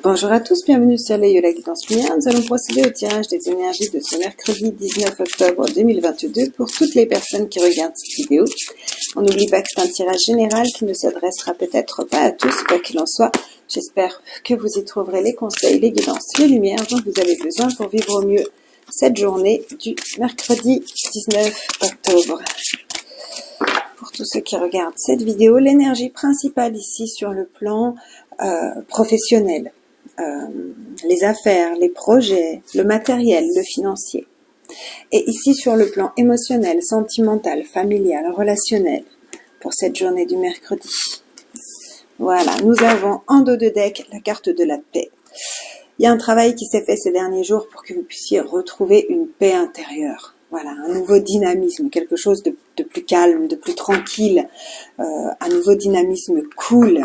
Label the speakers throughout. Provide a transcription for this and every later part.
Speaker 1: Bonjour à tous, bienvenue sur les Yola Guidance Lumière. Nous allons procéder au tirage des énergies de ce mercredi 19 octobre 2022 pour toutes les personnes qui regardent cette vidéo. On n'oublie pas que c'est un tirage général qui ne s'adressera peut-être pas à tous, quoi qu'il en soit. J'espère que vous y trouverez les conseils, les guidances, les lumières dont vous avez besoin pour vivre au mieux cette journée du mercredi 19 octobre. Pour tous ceux qui regardent cette vidéo, l'énergie principale ici sur le plan professionnel, les affaires, les projets, le matériel, le financier. Et ici sur le plan émotionnel, sentimental, familial, relationnel, pour cette journée du mercredi. Voilà, nous avons en dos de deck la carte de la paix. Il y a un travail qui s'est fait ces derniers jours pour que vous puissiez retrouver une paix intérieure. Voilà, un nouveau dynamisme, quelque chose de plus calme, de plus tranquille, un nouveau dynamisme cool.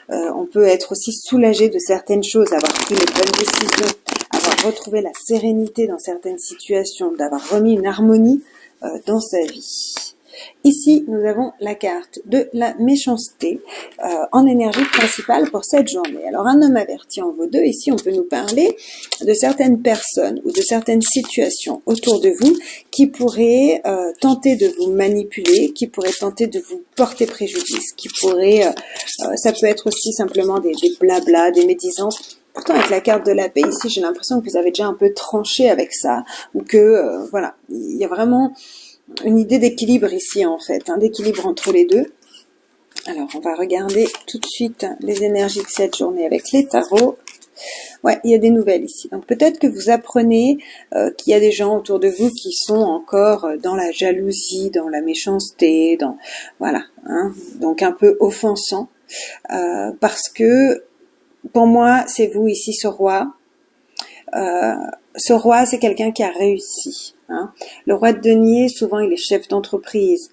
Speaker 1: On peut être aussi soulagé de certaines choses, avoir pris les bonnes décisions, avoir retrouvé la sérénité dans certaines situations, d'avoir remis une harmonie dans sa vie. Ici, nous avons la carte de la méchanceté en énergie principale pour cette journée. Alors, un homme averti en vaut deux. Ici, on peut nous parler de certaines personnes ou de certaines situations autour de vous qui pourraient tenter de vous manipuler, qui pourraient tenter de vous porter préjudice, qui pourraient, ça peut être aussi simplement des blablas, des médisances. Pourtant, avec la carte de la paix, ici, j'ai l'impression que vous avez déjà un peu tranché avec ça, ou que, voilà, il y a vraiment une idée d'équilibre ici, en fait, d'équilibre entre les deux. Alors, on va regarder tout de suite les énergies de cette journée avec les tarots. Ouais, il y a des nouvelles ici. Donc, peut-être que vous apprenez qu'il y a des gens autour de vous qui sont encore dans la jalousie, dans la méchanceté, dans, voilà, donc un peu offensant. Parce que, pour moi, c'est vous ici, ce roi. Ce roi, c'est quelqu'un qui a réussi. Le roi de denier, souvent, il est chef d'entreprise,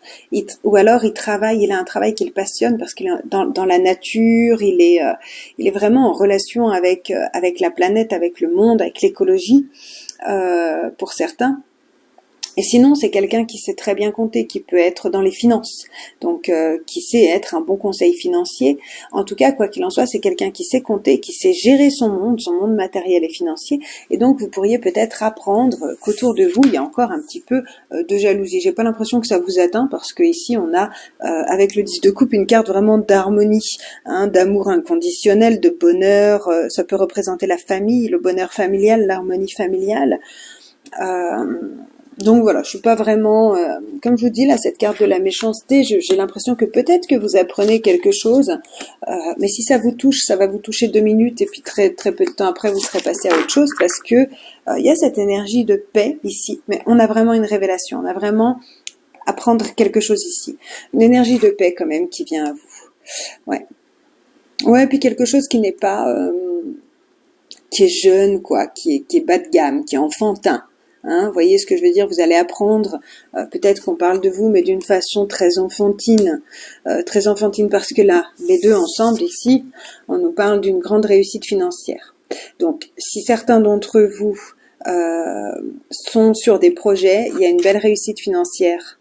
Speaker 1: ou alors il travaille, il a un travail qu'il passionne parce qu'il est dans la nature, il est vraiment en relation avec la planète, avec le monde, avec l'écologie, pour certains. Et sinon, c'est quelqu'un qui sait très bien compter, qui peut être dans les finances, donc qui sait être un bon conseil financier. En tout cas, quoi qu'il en soit, c'est quelqu'un qui sait compter, qui sait gérer son monde matériel et financier. Et donc, vous pourriez peut-être apprendre qu'autour de vous, il y a encore un petit peu de jalousie. J'ai pas l'impression que ça vous atteint parce que ici, on a avec le 10 de coupe une carte vraiment d'harmonie, d'amour inconditionnel, de bonheur. Ça peut représenter la famille, le bonheur familial, l'harmonie familiale. Donc voilà, je suis pas vraiment, comme je vous dis là, cette carte de la méchanceté, j'ai l'impression que peut-être que vous apprenez quelque chose, mais si ça vous touche, ça va vous toucher 2 minutes et puis très très peu de temps après vous serez passé à autre chose parce que il y a cette énergie de paix ici, mais on a vraiment une révélation, on a vraiment à prendre quelque chose ici, une énergie de paix quand même qui vient à vous, ouais, puis quelque chose qui n'est pas, qui est jeune quoi, qui est bas de gamme, qui est enfantin. Vous voyez ce que je veux dire, vous allez apprendre, peut-être qu'on parle de vous, mais d'une façon très enfantine parce que là, les deux ensemble ici, on nous parle d'une grande réussite financière. Donc, si certains d'entre vous sont sur des projets, il y a une belle réussite financière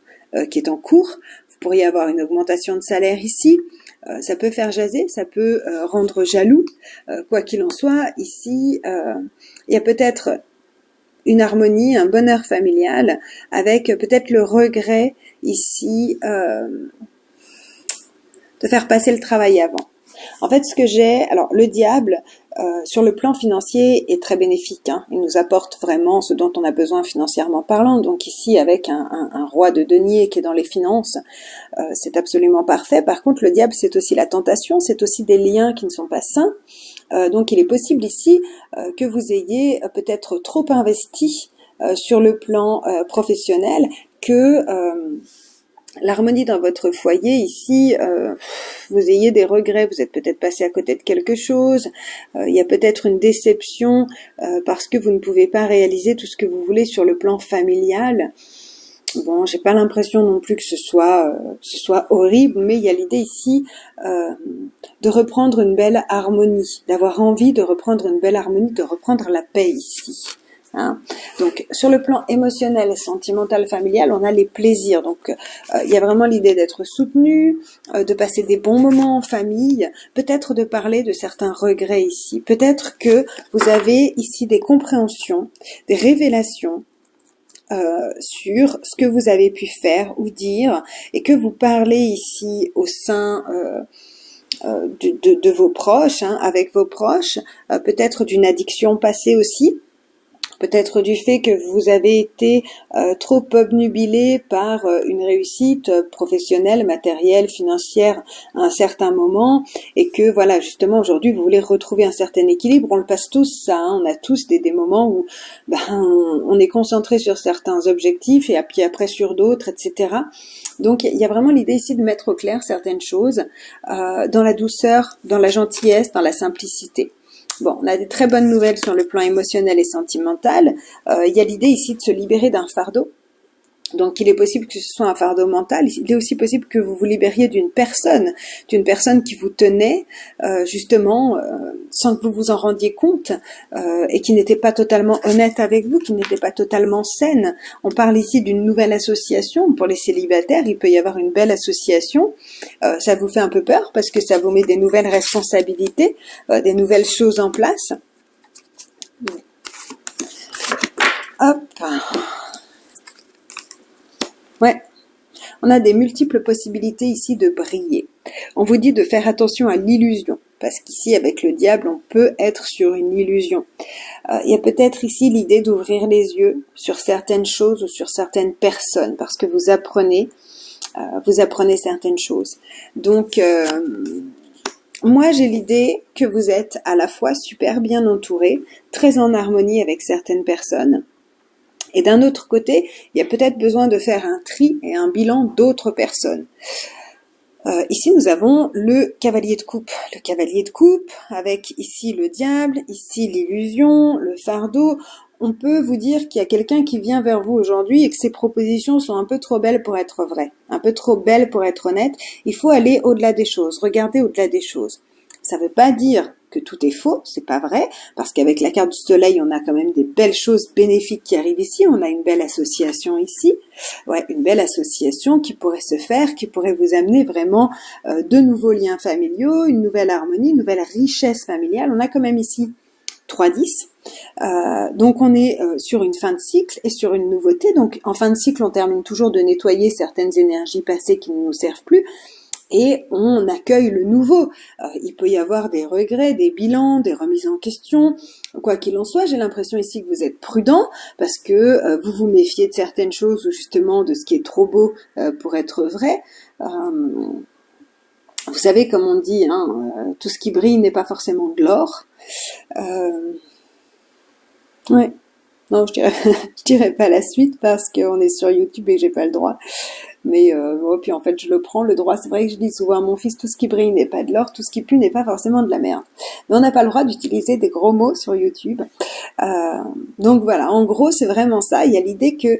Speaker 1: qui est en cours, vous pourriez avoir une augmentation de salaire ici, ça peut faire jaser, ça peut rendre jaloux, quoi qu'il en soit, ici, il y a peut-être une harmonie, un bonheur familial, avec peut-être le regret ici de faire passer le travail avant. En fait, ce que j'ai, alors le diable, sur le plan financier, est très bénéfique. Il nous apporte vraiment ce dont on a besoin financièrement parlant. Donc ici, avec un roi de denier qui est dans les finances, c'est absolument parfait. Par contre, le diable, c'est aussi la tentation, c'est aussi des liens qui ne sont pas sains. Donc il est possible ici que vous ayez peut-être trop investi sur le plan professionnel, que l'harmonie dans votre foyer ici, vous ayez des regrets, vous êtes peut-être passé à côté de quelque chose, il y a peut-être une déception parce que vous ne pouvez pas réaliser tout ce que vous voulez sur le plan familial. Bon, j'ai pas l'impression non plus que ce soit horrible, mais il y a l'idée ici de reprendre une belle harmonie, d'avoir envie de reprendre une belle harmonie, de reprendre la paix ici. Hein. Donc, sur le plan émotionnel, sentimental, familial, on a les plaisirs. Donc, il y a vraiment l'idée d'être soutenu, de passer des bons moments en famille, peut-être de parler de certains regrets ici. Peut-être que vous avez ici des compréhensions, des révélations sur ce que vous avez pu faire ou dire, et que vous parlez ici au sein de vos proches, hein, avec vos proches, peut-être d'une addiction passée aussi, peut-être du fait que vous avez été trop obnubilé par une réussite professionnelle, matérielle, financière à un certain moment, et que voilà, justement aujourd'hui vous voulez retrouver un certain équilibre. On le passe tous ça, hein, on a tous des moments où on est concentré sur certains objectifs et puis après sur d'autres, etc. Donc il y a vraiment l'idée ici de mettre au clair certaines choses dans la douceur, dans la gentillesse, dans la simplicité. Bon, on a des très bonnes nouvelles sur le plan émotionnel et sentimental. Il y a l'idée ici de se libérer d'un fardeau. Donc, il est possible que ce soit un fardeau mental. Il est aussi possible que vous vous libériez d'une personne qui vous tenait, justement, sans que vous vous en rendiez compte, et qui n'était pas totalement honnête avec vous, qui n'était pas totalement saine. On parle ici d'une nouvelle association. Pour les célibataires, il peut y avoir une belle association. Ça vous fait un peu peur parce que ça vous met des nouvelles responsabilités, des nouvelles choses en place. Hop. Ouais, on a des multiples possibilités ici de briller. On vous dit de faire attention à l'illusion, parce qu'ici, avec le diable, on peut être sur une illusion. Il y a peut-être ici l'idée d'ouvrir les yeux sur certaines choses ou sur certaines personnes, parce que vous apprenez certaines choses. Donc, moi, j'ai l'idée que vous êtes à la fois super bien entouré, très en harmonie avec certaines personnes, et d'un autre côté, il y a peut-être besoin de faire un tri et un bilan d'autres personnes. Ici, nous avons le cavalier de coupe. Le cavalier de coupe, avec ici le diable, ici l'illusion, le fardeau. On peut vous dire qu'il y a quelqu'un qui vient vers vous aujourd'hui et que ses propositions sont un peu trop belles pour être vraies, un peu trop belles pour être honnêtes. Il faut aller au-delà des choses, regarder au-delà des choses. Ça ne veut pas dire que tout est faux, c'est pas vrai, parce qu'avec la carte du soleil, on a quand même des belles choses bénéfiques qui arrivent ici, on a une belle association ici, ouais, une belle association qui pourrait se faire, qui pourrait vous amener vraiment de nouveaux liens familiaux, une nouvelle harmonie, une nouvelle richesse familiale. On a quand même ici 3-10, donc on est sur une fin de cycle et sur une nouveauté. Donc en fin de cycle, on termine toujours de nettoyer certaines énergies passées qui ne nous servent plus, et on accueille le nouveau. Il peut y avoir des regrets, des bilans, des remises en question. Quoi qu'il en soit, j'ai l'impression ici que vous êtes prudent parce que vous vous méfiez de certaines choses ou justement de ce qui est trop beau pour être vrai. Vous savez, comme on dit, hein, tout ce qui brille n'est pas forcément de l'or. Ouais. Non, je dirais pas la suite parce qu'on est sur YouTube et j'ai pas le droit. Mais bon, puis en fait je le prends le droit. C'est vrai que je dis souvent à mon fils, tout ce qui brille n'est pas de l'or, tout ce qui pue n'est pas forcément de la merde. Mais on n'a pas le droit d'utiliser des gros mots sur YouTube. Donc voilà, en gros c'est vraiment ça. Il y a l'idée que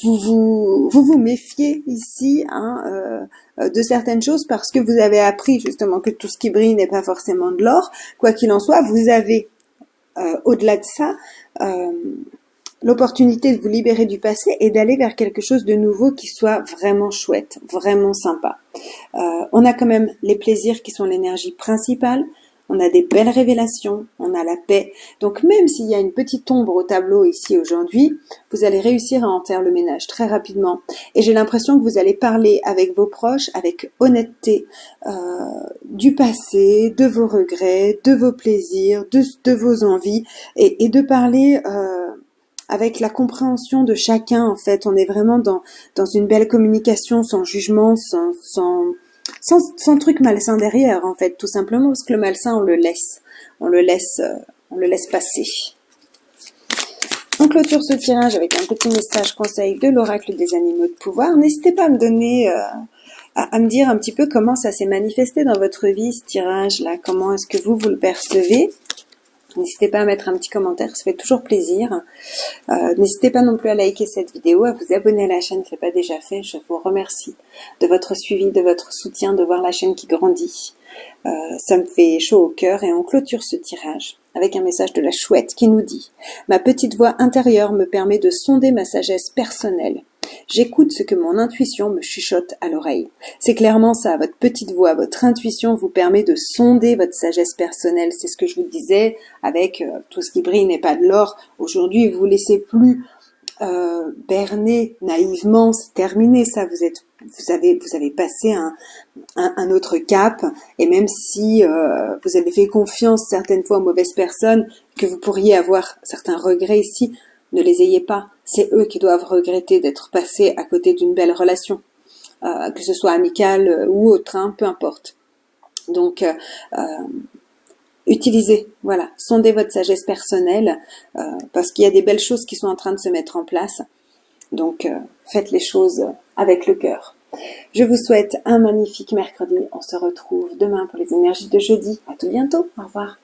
Speaker 1: vous méfiez ici, hein, de certaines choses parce que vous avez appris justement que tout ce qui brille n'est pas forcément de l'or. Quoi qu'il en soit, vous avez au-delà de ça l'opportunité de vous libérer du passé et d'aller vers quelque chose de nouveau qui soit vraiment chouette, vraiment sympa. On a quand même les plaisirs qui sont l'énergie principale, on a des belles révélations, on a la paix. Donc même s'il y a une petite ombre au tableau ici aujourd'hui, vous allez réussir à en faire le ménage très rapidement. Et j'ai l'impression que vous allez parler avec vos proches, avec honnêteté, du passé, de vos regrets, de vos plaisirs, de vos envies, et de parler avec la compréhension de chacun. En fait, on est vraiment dans une belle communication, sans jugement, sans truc malsain derrière, en fait, tout simplement parce que le malsain, on le laisse passer. On clôture ce tirage avec un petit message conseil de l'oracle des animaux de pouvoir. N'hésitez pas à me donner, à me dire un petit peu comment ça s'est manifesté dans votre vie, ce tirage-là. Comment est-ce que vous le percevez? N'hésitez pas à mettre un petit commentaire, ça fait toujours plaisir. N'hésitez pas non plus à liker cette vidéo, à vous abonner à la chaîne si ce n'est pas déjà fait. Je vous remercie de votre suivi, de votre soutien, de voir la chaîne qui grandit. Ça me fait chaud au cœur et on clôture ce tirage avec un message de la chouette qui nous dit « Ma petite voix intérieure me permet de sonder ma sagesse personnelle. J'écoute ce que mon intuition me chuchote à l'oreille. » C'est clairement ça, votre petite voix, votre intuition vous permet de sonder votre sagesse personnelle. C'est ce que je vous disais avec tout ce qui brille n'est pas de l'or. Aujourd'hui, vous ne laissez plus berner naïvement, c'est terminé ça, vous avez passé un autre cap, et même si vous avez fait confiance certaines fois aux mauvaises personnes, que vous pourriez avoir certains regrets ici, ne les ayez pas. C'est eux qui doivent regretter d'être passés à côté d'une belle relation, que ce soit amicale ou autre, hein, peu importe. Donc, utilisez, voilà, sondez votre sagesse personnelle, parce qu'il y a des belles choses qui sont en train de se mettre en place. Donc, faites les choses avec le cœur. Je vous souhaite un magnifique mercredi. On se retrouve demain pour les énergies de jeudi. À tout bientôt. Au revoir.